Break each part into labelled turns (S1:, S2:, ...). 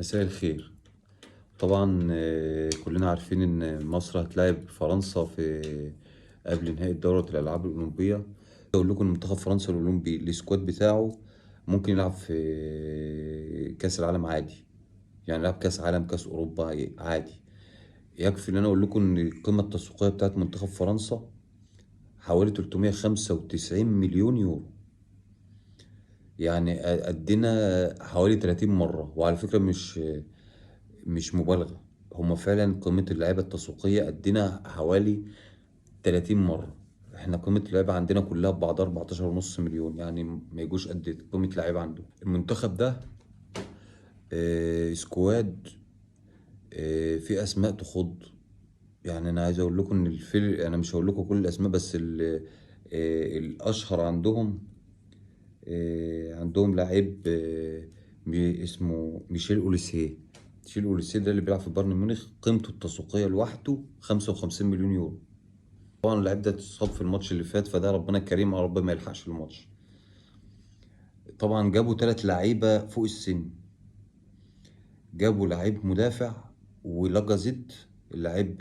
S1: مساء الخير. طبعا كلنا عارفين ان مصر هتلاعب فرنسا في قبل نهائي دورة الالعاب الاولمبية. اقول لكم ان منتخب فرنسا الاولمبي السكواد بتاعه ممكن يلعب في كاس العالم عادي، يعني يلعب كاس عالم كاس اوروبا عادي. يكفي ان انا اقول لكم ان القيمة التسويقية بتاعت منتخب فرنسا حوالي 395 مليون يورو، يعني قدنا حوالي 30 مرة. وعلى فكرة مش مبالغة، هما فعلا قيمة اللعيبة التسويقية قدنا حوالي 30 مرة. احنا قيمة اللعيبة عندنا كلها ببعض 14.5 مليون، يعني ما يجوش قد قيمة لعيبة عندهم. المنتخب ده سكواد فيه أسماء تخض. يعني أنا عايز أقول لكم إن الفرق، أنا مش هقول لكم كل الأسماء بس الأشهر عندهم. عندهم لعيب اسمه ميشيل أوليسيه. ميشيل أوليسيه ده اللي بيلعب في بايرن ميونخ، قيمته التسويقية لوحده 55 مليون يورو. طبعا اللعيب ده اتصاب في الماتش اللي فات، فده ربنا كريم، يا رب ما يلحقش الماتش. طبعا جابوا 3 لعيبة فوق السن. جابوا لعيب مدافع ولاجازيت، اللعيب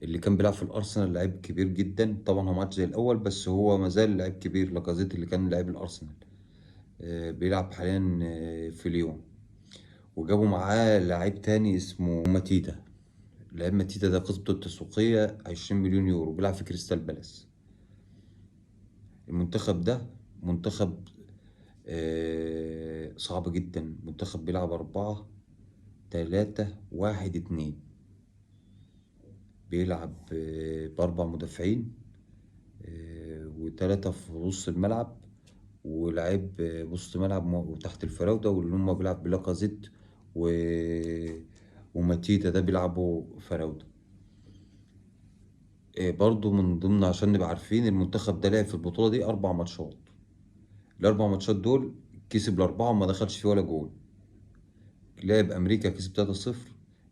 S1: اللي كان بيلعب في الأرسنال، لعيب كبير جدا. طبعا هو ما عادش زي الأول بس هو مازال لعيب كبير. لاجازيت اللي كان لعيب الأرسنال بيلعب حاليا في ليون. وجابوا معاه لعيب تاني اسمه ماتيتا. لعيب ماتيتا ده قيمته التسويقية 20 مليون يورو، بيلعب في كريستال بالاس. المنتخب ده منتخب صعب جدا. منتخب بيلعب 4-3-1-2. بيلعب ب4 مدافعين و3 في نص الملعب، ولاعيب وسط ملعب وتحت الفراودة، واللي هم بيلعب بلاكازيت و... وماتيتا ده بيلعبوا فراودة. برضو من ضمن، عشان نبقى عارفين، المنتخب ده لعب في البطولة دي 4 ماتشات. ال4 ماتشات دول كسب ال4 وما دخلش فيه ولا جول. لعب أمريكا كسب 3-0،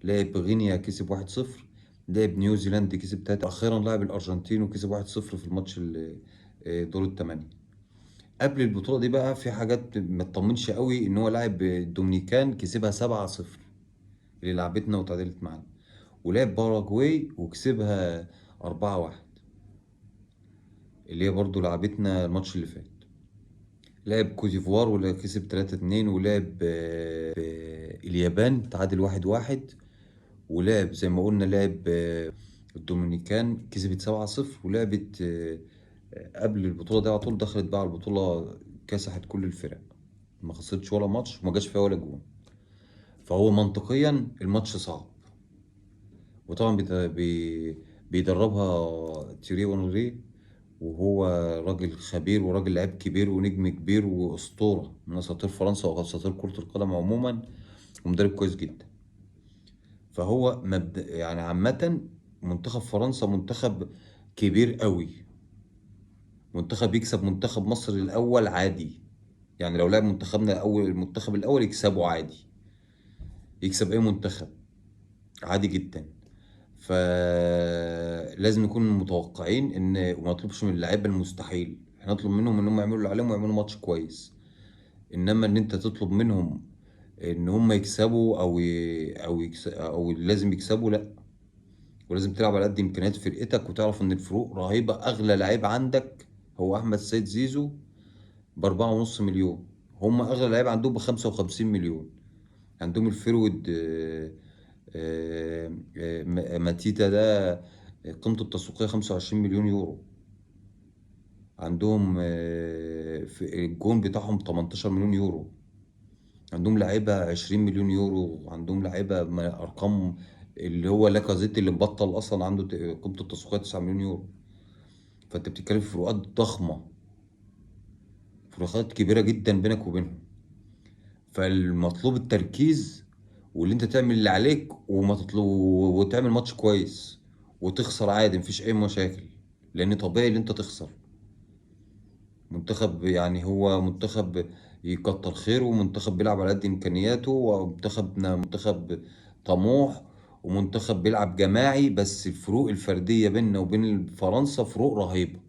S1: لعب غينيا كسب 1-0، لعب نيوزيلاند كسب 3، أخيرا لعب الأرجنتين وكسب 1-0 في الماتش دور الثمانية. قبل البطولة دي بقى في حاجات ما تطمنش قوي، إن هو لاعب الدومينيكان كسبها 7-0 اللي لعبتنا وتعادلت معانا، ولعب باراجواي وكسبها 4-1 اللي هي برضو لعبتنا الماتش اللي فات. لعب كوتيفوار ولا كسب 3-2، ولعب اليابان تعادل 1-1، ولعب زي ما قلنا لعب الدومينيكان كسبت 7-0، ولعبت قبل البطولة دي على طول دخلت بقى على البطولة، كسحت كل الفرق، ما خسرتش ولا ماتش وما جاش فيها ولا جون. فهو منطقيا الماتش صعب. وطبعا بيدربها تيري اونري، وهو راجل خبير وراجل لعيب كبير ونجم كبير واسطوره من اساطير فرنسا واساطير كرة القدم عموما، ومدرب كويس جدا. فهو يعني عامة منتخب فرنسا منتخب كبير قوي. منتخب يكسب منتخب مصر الأول عادي، يعني لو لعب منتخبنا الأول، المنتخب الأول يكسبه عادي، يكسب أي منتخب عادي جدا. فلازم نكون متوقعين ان، وما نطلبش من اللعيبه المستحيل، احنا نطلب منهم ان هم يعملوا اللي عليهم ويعملوا ماتش كويس. انما ان انت تطلب منهم ان هم يكسبوا او لازم يكسبوا، لا. ولازم تلعب على قد امكانيات فرقتك، وتعرف ان الفروق رهيبه. اغلى لعيب عندك هو احمد سيد زيزو ب4.5 مليون. هم اغلى لعيب عندهم ب55 مليون. عندهم الفيرود ماتيتا ده قيمته التسويقية 25 مليون يورو. عندهم في الجون بتاعهم 18 مليون يورو. عندهم لعيبة 20 مليون يورو. عندهم لعيبة أرقام، اللي هو لاكازيت اللي مبطل أصلا عنده قيمته التسويقية 9 مليون يورو. فأنت بتتكلم في فروقات ضخمة، فروقات كبيرة جدا بينك وبينهم. فالمطلوب التركيز، واللي انت تعمل اللي عليك وما تطلب، وتعمل ماتش كويس وتخسر عادي، مفيش اي مشاكل، لان طبيعي ان انت تخسر. منتخب، يعني هو منتخب يكتر خيره، ومنتخب بيلعب على قد امكانياته، ومنتخبنا منتخب طموح، ومنتخب بيلعب جماعي. بس الفروق الفردية بيننا وبين فرنسا فروق رهيبة.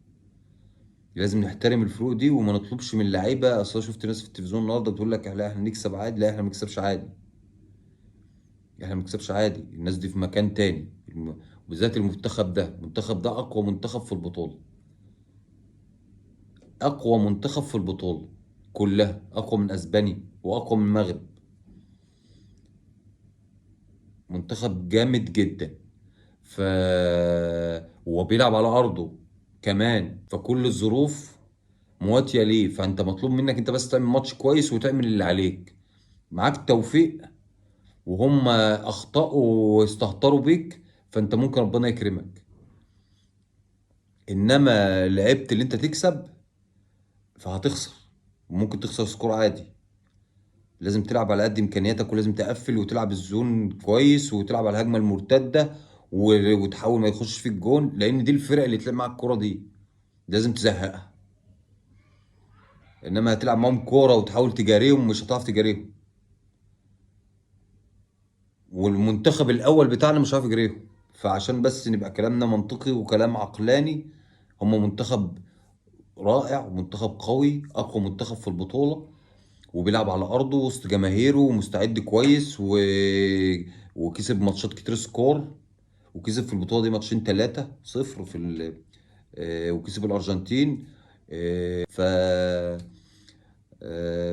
S1: لازم نحترم الفروق دي، وما نطلبش من اللعيبه. اصل أنا شفت ناس في التلفزيون النهارده بتقول لك لا احنا نكسب عادي، لا احنا ما نكسبش عادي. احنا ما بنكسبش عادي، الناس دي في مكان تاني. بالذات المنتخب ده اقوى منتخب في البطولة، اقوى منتخب في البطولة كلها، اقوى من اسبانيا واقوى من المغرب. منتخب جامد جدا. ف هو بيلعب على ارضه كمان، فكل الظروف مواتية ليه، فانت مطلوب منك انت بس تعمل ماتش كويس وتعمل اللي عليك. معاك توفيق وهم اخطأوا واستهتروا بيك، فانت ممكن ربنا يكرمك. انما لعبت اللي انت تكسب فهتخسر، وممكن تخسر سكور عادي. لازم تلعب على قد امكانياتك، ولازم تقفل وتلعب الزون كويس وتلعب على الهجمه المرتده، وتحاول ما يخش فيك جون، لان دي الفرق اللي تلعب معاك الكوره دي لازم تزهقها. انما هتلعب معاهم كوره وتحاول تجاريهم، مش هتعرف تجاريهم. والمنتخب الاول بتاعنا مش عارف يجاريهم. فعشان بس نبقى كلامنا منطقي وكلام عقلاني، هم منتخب رائع ومنتخب قوي، اقوى منتخب في البطوله، وبيلعب على ارضه وسط جماهيره ومستعد كويس وكسب ماتشات كتير سكور، وكسب في البطوله دي ماتشين 3-0 وكسب الارجنتين. ف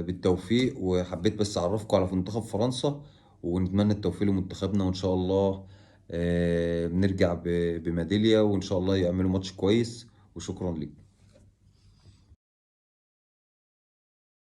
S1: بالتوفيق. وحبيت بس اعرفكم على منتخب فرنسا، ونتمنى التوفيق لمنتخبنا، وان شاء الله نرجع بميدالية، وان شاء الله يعملوا ماتش كويس. وشكرا لكم.